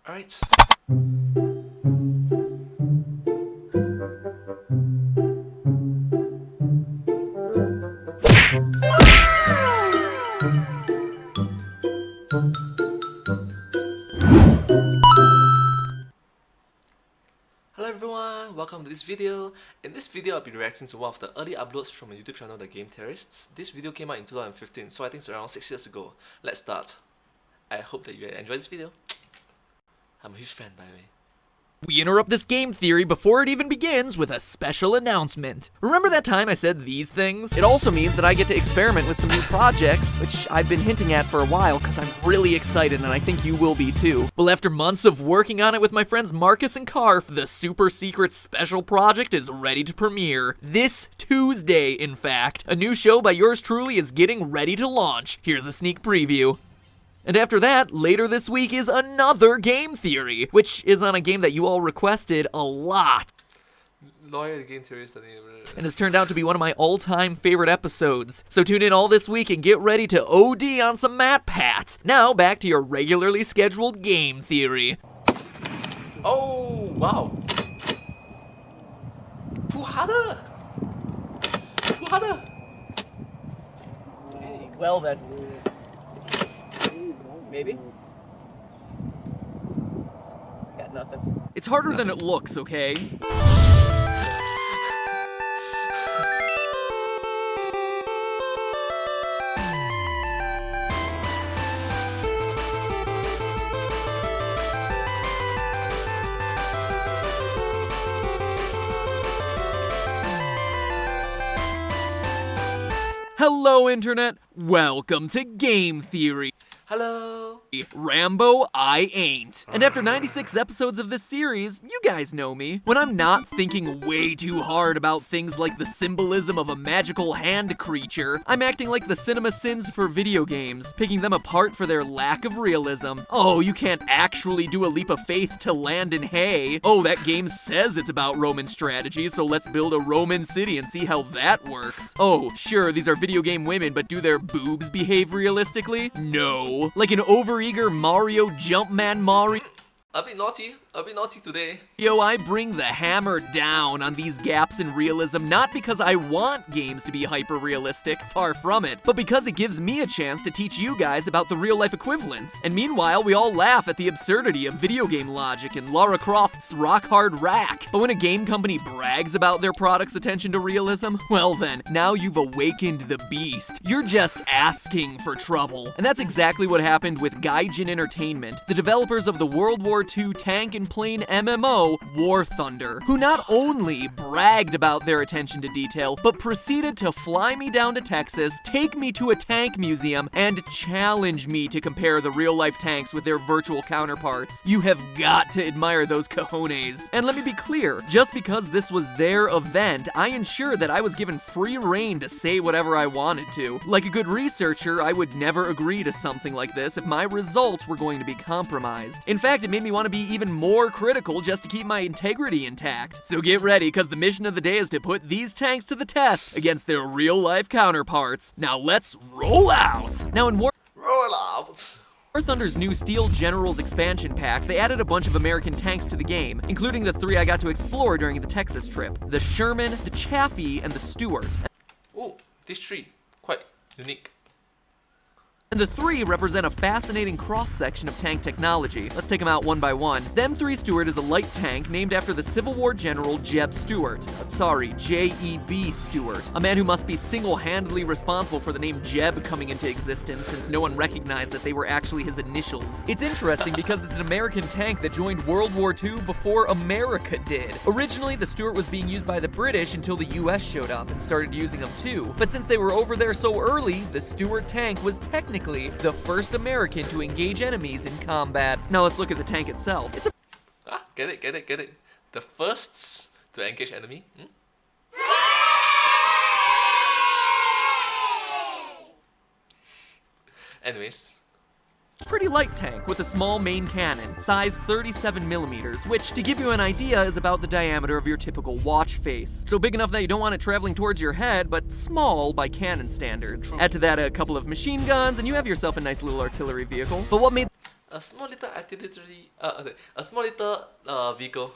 Alright. Hello everyone, welcome to this video. In this video, I'll be reacting to one of the early uploads from my YouTube channel, The Game Terrorists. This video came out in 2015, so I think it's around 6 years ago. Let's start. I hope that you enjoy this video. I'm a huge fan, by the way. We interrupt this game theory before it even begins with a special announcement. Remember that time I said these things? It also means that I get to experiment with some new projects, which I've been hinting at for a while because I'm really excited and I think you will be too. Well, after months of working on it with my friends Marcus and Karf, the super secret special project is ready to premiere. This Tuesday, in fact. A new show by yours truly is getting ready to launch. Here's a sneak preview. And after that, later this week is another game theory, which is on a game that you all requested a lot. Lawyer, the Game Terrorist, And it's turned out to be one of my all-time favorite episodes. So tune in all this week and get ready to OD on some MatPat. Now, back to your regularly scheduled game theory. Oh, wow. Puhada! Puhada! Okay, well then. Maybe? Got nothing. It's harder than it looks, okay? Hello, Internet. Welcome to Game Theory. Hello! Rambo, I ain't. And after 96 episodes of this series, you guys know me. When I'm not thinking way too hard about things like the symbolism of a magical hand creature, I'm acting like the cinema sins for video games, picking them apart for their lack of realism. Oh, you can't actually do a leap of faith to land in hay. Oh, that game says it's about Roman strategy, so let's build a Roman city and see how that works. Oh, sure, these are video game women, but do their boobs behave realistically? No. Like an overeager Mario Jumpman Mario. A bit naughty today. Yo, I bring the hammer down on these gaps in realism, not because I want games to be hyper-realistic, far from it, but because it gives me a chance to teach you guys about the real-life equivalents. And meanwhile, we all laugh at the absurdity of video game logic and Lara Croft's rock-hard rack. But when a game company brags about their product's attention to realism, well then, now you've awakened the beast. You're just asking for trouble. And that's exactly what happened with Gaijin Entertainment, the developers of the World War II tank and plane MMO, War Thunder, who not only bragged about their attention to detail, but proceeded to fly me down to Texas, take me to a tank museum, and challenge me to compare the real-life tanks with their virtual counterparts. You have got to admire those cojones. And let me be clear, just because this was their event, I ensured that I was given free reign to say whatever I wanted to. Like a good researcher, I would never agree to something like this if my results were going to be compromised. In fact, it made me want to be even more critical just to keep my integrity intact. So get ready, because the mission of the day is to put these tanks to the test against their real-life counterparts. Now let's roll out! Now in War Thunder's new Steel Generals expansion pack, they added a bunch of American tanks to the game, including the 3 I got to explore during the Texas trip. The Sherman, the Chaffee, and the Stuart. Oh, these 3, quite unique. And the 3 represent a fascinating cross-section of tank technology. Let's take them out one by one. The M3 Stuart is a light tank named after the Civil War general Jeb Stuart. J.E.B. Stuart. A man who must be single-handedly responsible for the name Jeb coming into existence, since no one recognized that they were actually his initials. It's interesting because it's an American tank that joined World War II before America did. Originally, the Stuart was being used by the British until the US showed up and started using them too. But since they were over there so early, the Stuart tank was technically the first American to engage enemies in combat. Now let's look at the tank itself. It's a Get it. The first to engage enemy. Anyways. pretty light tank with a small main cannon, size 37mm, which, to give you an idea, is about the diameter of your typical watch face. So big enough that you don't want it traveling towards your head, but small by cannon standards. Add to that a couple of machine guns, and you have yourself a nice little artillery vehicle. But what made A small little artillery, a small little vehicle.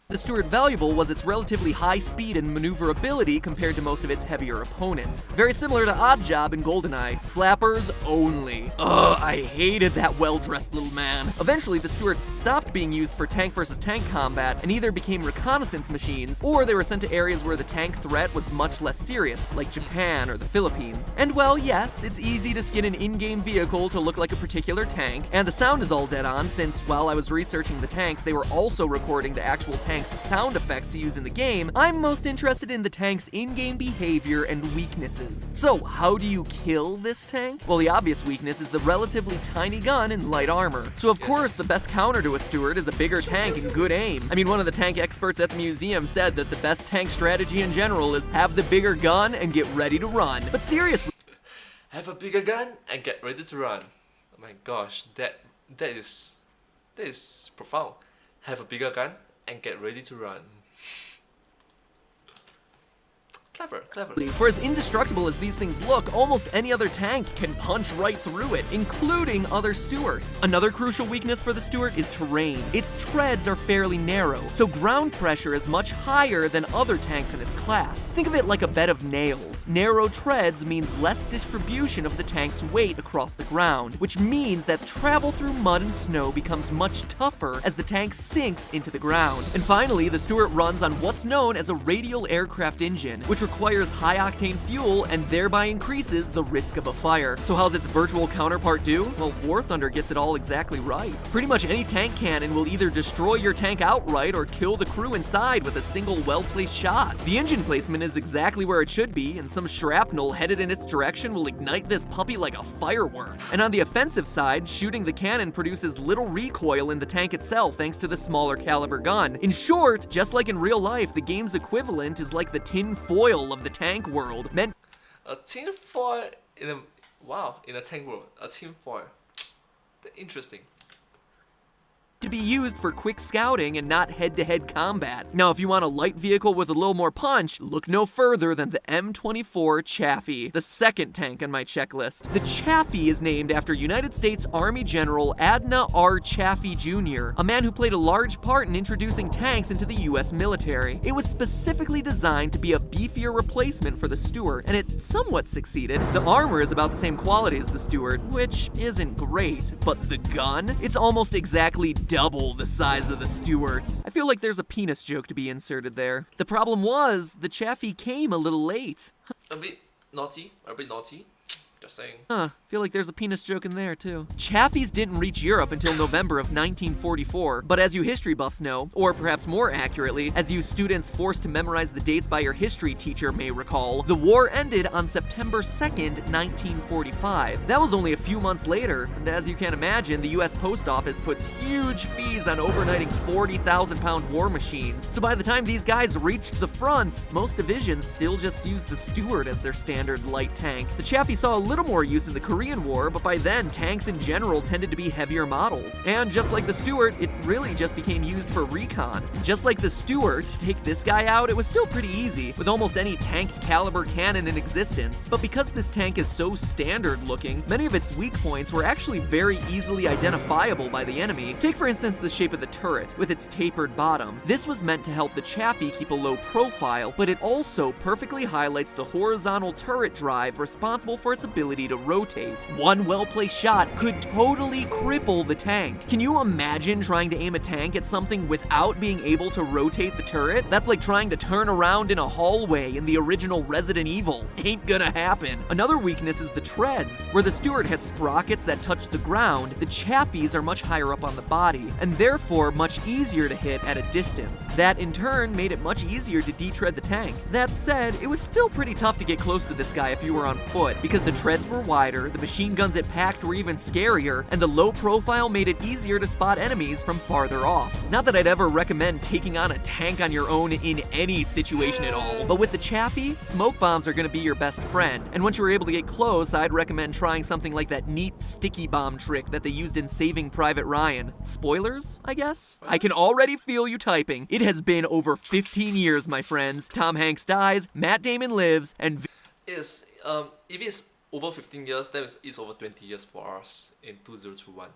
The Stuart valuable was its relatively high speed and maneuverability compared to most of its heavier opponents. Very similar to Oddjob in GoldenEye. Slappers only. Ugh, I hated that well-dressed little man. Eventually, the Stuarts stopped being used for tank versus tank combat and either became reconnaissance machines, or they were sent to areas where the tank threat was much less serious, like Japan or the Philippines. And well, yes, it's easy to skin an in-game vehicle to look like a particular tank, and the sound is all dead on since while I was researching the tanks, they were also recording the actual tank's sound effects to use in the game. I'm most interested in the tank's in-game behavior and weaknesses. So, how do you kill this tank? Well, the obvious weakness is the relatively tiny gun and light armor. So of course, the best counter to a Stuart is a bigger tank and good aim. I mean, one of the tank experts at the museum said that the best tank strategy in general is have the bigger gun and get ready to run. But seriously, Have a bigger gun and get ready to run. Oh my gosh, that is profound. Have a bigger gun and get ready to run. Clever, clever. for as indestructible as these things look, almost any other tank can punch right through it, including other Stuarts. Another crucial weakness for the Stuart is terrain. Its treads are fairly narrow, so ground pressure is much higher than other tanks in its class. Think of it like a bed of nails. Narrow treads means less distribution of the tank's weight across the ground, which means that travel through mud and snow becomes much tougher as the tank sinks into the ground. And finally, the Stuart runs on what's known as a radial aircraft engine, which requires high-octane fuel and thereby increases the risk of a fire. So how's its virtual counterpart do? Well, War Thunder gets it all exactly right. Pretty much any tank cannon will either destroy your tank outright or kill the crew inside with a single well-placed shot. The engine placement is exactly where it should be, and some shrapnel headed in its direction will ignite this puppy like a firework. And on the offensive side, shooting the cannon produces little recoil in the tank itself thanks to the smaller caliber gun. In short, just like in real life, the game's equivalent is like the tin foil of the tank world, meant A tin foil in a tank world. A tin foil. Interesting. to be used for quick scouting and not head-to-head combat. Now, if you want a light vehicle with a little more punch, look no further than the M24 Chaffee, the second tank on my checklist. The Chaffee is named after United States Army General Adna R. Chaffee Jr., a man who played a large part in introducing tanks into the US military. It was specifically designed to be a beefier replacement for the Stuart, and it somewhat succeeded. The armor is about the same quality as the Stuart, which isn't great, but the gun? It's almost exactly double the size of the Stuarts. I feel like there's a penis joke to be inserted there. The problem was, the Chaffee came a little late. A bit naughty. Just saying. Feel like there's a penis joke in there too. Chafees didn't reach Europe until November of 1944, but as you history buffs know, or perhaps more accurately, as you students forced to memorize the dates by your history teacher may recall, the war ended on September 2nd, 1945. That was only a few months later, and as you can imagine, the US Post Office puts huge fees on overnighting 40,000-pound war machines. So by the time these guys reached the fronts, most divisions still just used the Stuart as their standard light tank. The Chaffee saw a little more use in the Korean War, but by then, tanks in general tended to be heavier models. And just like the Stuart, it really just became used for recon. Just like the Stuart, to take this guy out, it was still pretty easy, with almost any tank caliber cannon in existence. But because this tank is so standard looking, many of its weak points were actually very easily identifiable by the enemy. Take for instance the shape of the turret, with its tapered bottom. This was meant to help the Chaffee keep a low profile, but it also perfectly highlights the horizontal turret drive responsible for its ability to rotate. One well-placed shot could totally cripple the tank. Can you imagine trying to aim a tank at something without being able to rotate the turret? That's like trying to turn around in a hallway in the original Resident Evil. Ain't gonna happen. Another weakness is the treads. Where the Stuart had sprockets that touched the ground, the Chaffees are much higher up on the body, and therefore much easier to hit at a distance. That in turn made it much easier to detread the tank. That said, it was still pretty tough to get close to this guy if you were on foot, because the treads were wider, the machine guns it packed were even scarier, and the low profile made it easier to spot enemies from farther off. Not that I'd ever recommend taking on a tank on your own in any situation at all, but with the Chaffee, smoke bombs are gonna be your best friend, and once you're able to get close, I'd recommend trying something like that neat sticky bomb trick that they used in Saving Private Ryan. Spoilers, I guess? I can already feel you typing. It has been over 15 years, my friends. Tom Hanks dies, Matt Damon lives, and If it's over 15 years, then it's over 20 years for us in 2021.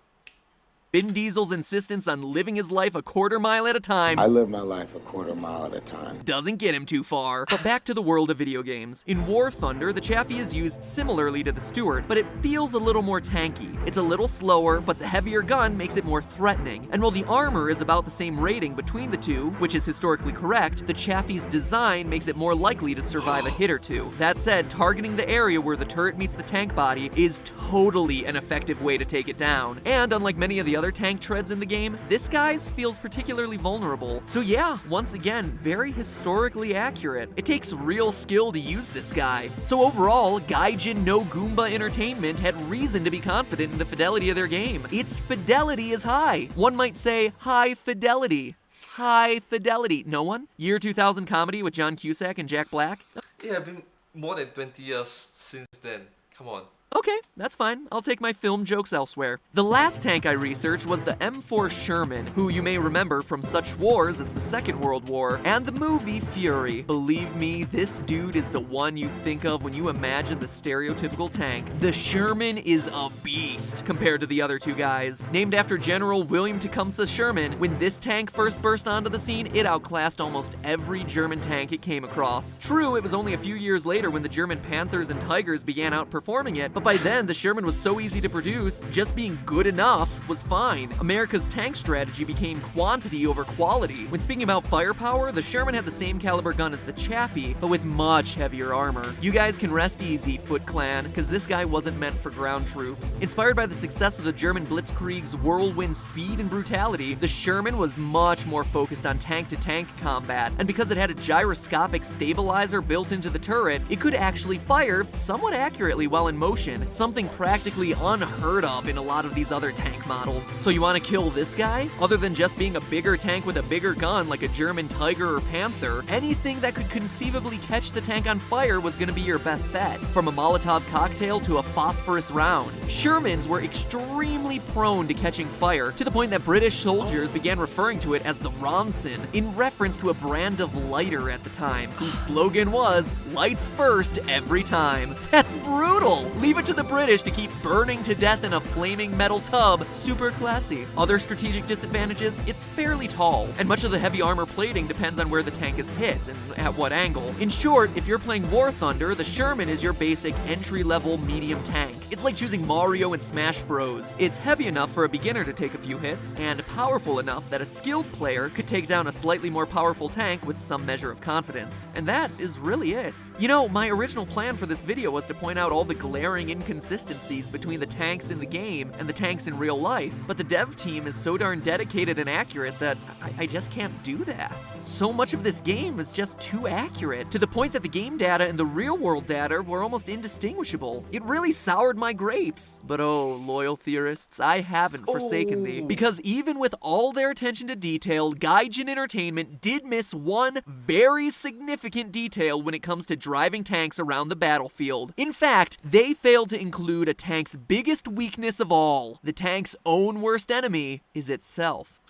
Vin Diesel's insistence on living his life a quarter mile at a time. I live my life a quarter mile at a time. Doesn't get him too far. But back to the world of video games. In War Thunder, the Chaffee is used similarly to the Stuart, but it feels a little more tanky. It's a little slower, but the heavier gun makes it more threatening. And while the armor is about the same rating between the two, which is historically correct, the Chaffee's design makes it more likely to survive a hit or two. That said, targeting the area where the turret meets the tank body is totally an effective way to take it down. And unlike many of the other tank treads in the game, this guy's feels particularly vulnerable. So yeah, once again, very historically accurate. It takes real skill to use this guy. So overall, Gaijin no Goomba Entertainment had reason to be confident in the fidelity of their game. Its fidelity is high. One might say high fidelity. High fidelity. No one? Year 2000 comedy with John Cusack and Jack Black? It has been more than 20 years since then. Come on. Okay, that's fine. I'll take my film jokes elsewhere. The last tank I researched was the M4 Sherman, who you may remember from such wars as the Second World War and the movie Fury. Believe me, this dude is the one you think of when you imagine the stereotypical tank. The Sherman is a beast compared to the other two guys. Named after General William Tecumseh Sherman, when this tank first burst onto the scene, it outclassed almost every German tank it came across. True, it was only a few years later when the German Panthers and Tigers began outperforming it, but by then, the Sherman was so easy to produce, just being good enough was fine. America's tank strategy became quantity over quality. When speaking about firepower, the Sherman had the same caliber gun as the Chaffee, but with much heavier armor. You guys can rest easy, Foot Clan, because this guy wasn't meant for ground troops. Inspired by the success of the German Blitzkrieg's whirlwind speed and brutality, the Sherman was much more focused on tank-to-tank combat, and because it had a gyroscopic stabilizer built into the turret, it could actually fire somewhat accurately while in motion, something practically unheard of in a lot of these other tank models. So you want to kill this guy? Other than just being a bigger tank with a bigger gun like a German Tiger or Panther, anything that could conceivably catch the tank on fire was going to be your best bet. From a Molotov cocktail to a phosphorus round. Shermans were extremely prone to catching fire, to the point that British soldiers began referring to it as the Ronson, in reference to a brand of lighter at the time, whose slogan was, "Lights first every time." That's brutal! Leave it to the British to keep burning to death in a flaming metal tub. Super classy. Other strategic disadvantages, it's fairly tall, and much of the heavy armor plating depends on where the tank is hit and at what angle. In short, if you're playing War Thunder, the Sherman is your basic entry-level medium tank. It's like choosing Mario and Smash Bros. It's heavy enough for a beginner to take a few hits, and powerful enough that a skilled player could take down a slightly more powerful tank with some measure of confidence. And that is really it. You know, my original plan for this video was to point out all the glaring inconsistencies between the tanks in the game and the tanks in real life, but the dev team is so darn dedicated and accurate that I just can't do that. So much of this game is just too accurate, to the point that the game data and the real world data were almost indistinguishable. It really soured my grapes. But oh, loyal theorists, I haven't forsaken thee, because even with all their attention to detail, Gaijin Entertainment did miss one very significant detail when it comes to driving tanks around the battlefield. In fact, they failed to include a tank's biggest weakness of all. The tank's own worst enemy is itself.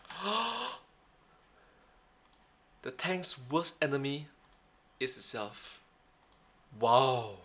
The tank's worst enemy is itself. Wow.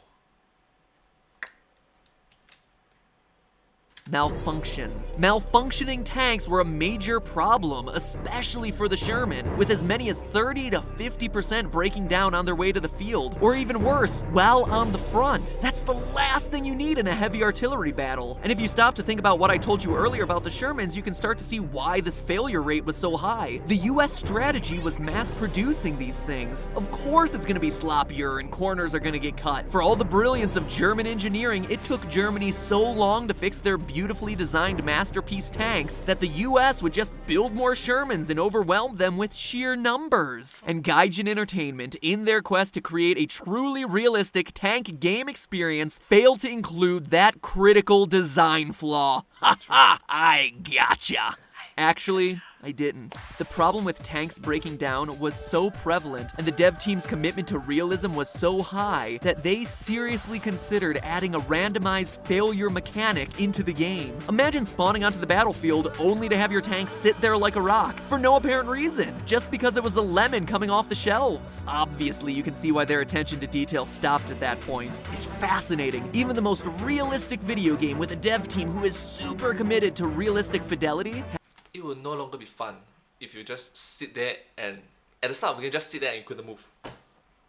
Malfunctions. Malfunctioning tanks were a major problem, especially for the Sherman, with as many as 30 to 50% breaking down on their way to the field, or even worse, while on the front. That's the last thing you need in a heavy artillery battle. And if you stop to think about what I told you earlier about the Shermans, you can start to see why this failure rate was so high. The US strategy was mass producing these things. Of course it's gonna be sloppier and corners are gonna get cut. For all the brilliance of German engineering, it took Germany so long to fix their beautifully designed masterpiece tanks that the US would just build more Shermans and overwhelm them with sheer numbers. And Gaijin Entertainment, in their quest to create a truly realistic tank game experience, failed to include that critical design flaw. Ha ha, I gotcha. Actually, I didn't. The problem with tanks breaking down was so prevalent, and the dev team's commitment to realism was so high, that they seriously considered adding a randomized failure mechanic into the game. Imagine spawning onto the battlefield only to have your tank sit there like a rock, for no apparent reason, just because it was a lemon coming off the shelves. Obviously, you can see why their attention to detail stopped at that point. It's fascinating. Even the most realistic video game with a dev team who is super committed to realistic fidelity It will no longer be fun if you just sit there and at the start of the game just sit there and you couldn't move.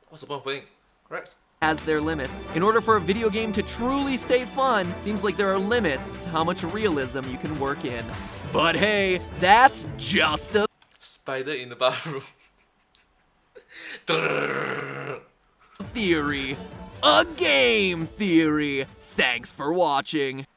What's the point of playing? Correct? has their limits. In order for a video game to truly stay fun, it seems like there are limits to how much realism you can work in. But hey, that's just a Spider in the bathroom. theory. A game theory. Thanks for watching.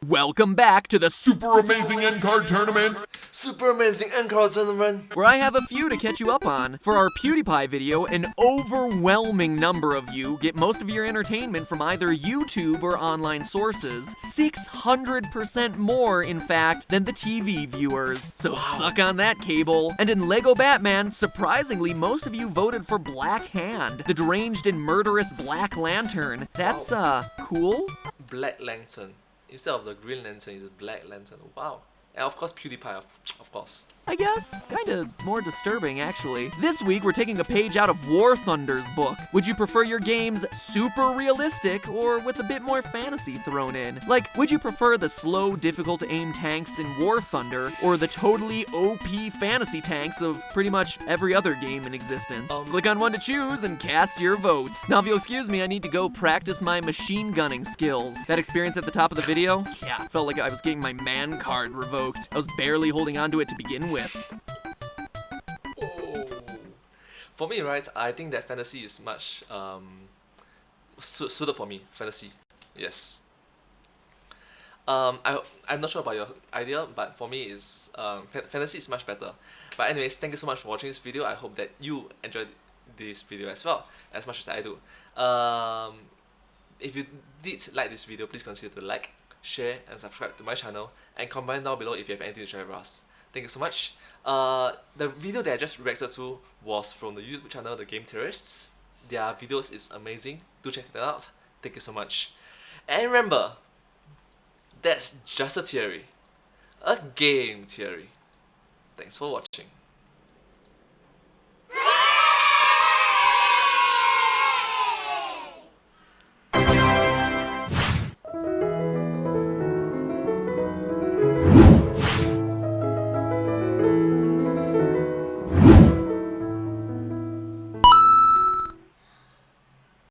Welcome back to the Super Amazing End Card Tournament, Super amazing end card tournament. where I have a few to catch you up on. For our PewDiePie video, an overwhelming number of you get most of your entertainment from either YouTube or online sources. 600% more, in fact, than the TV viewers. So suck on that, cable. And in Lego Batman, surprisingly, most of you voted for Black Hand, the deranged and murderous Black Lantern. That's, cool? Black Lantern. Instead of the Green Lantern, it's a Black Lantern. Wow. And of course PewDiePie, of course. I guess. Kinda more disturbing, actually. This week, we're taking a page out of War Thunder's book. Would you prefer your games super realistic or with a bit more fantasy thrown in? Like, would you prefer the slow, difficult to aim tanks in War Thunder or the totally OP fantasy tanks of pretty much every other game in existence? Click on one to choose and cast your vote. Now, if you'll excuse me, I need to go practice my machine gunning skills. That experience at the top of the video? Yeah, felt like I was getting my man card revoked. I was barely holding on to it to begin with. Oh. For me, right, I think that fantasy is much suited for me. Fantasy, yes. I'm not sure about your idea, but for me, is fantasy is much better. But anyways, thank you so much for watching this video. I hope that you enjoyed this video as well, as much as I do. If you did like this video, please consider to like, share, and subscribe to my channel, and comment down below if you have anything to share with us. Thank you so much. The video that I just reacted to was from the YouTube channel, The Game Terrorists. Their videos is amazing. Do check that out. Thank you so much. And remember, that's just a theory. A game theory. Thanks for watching.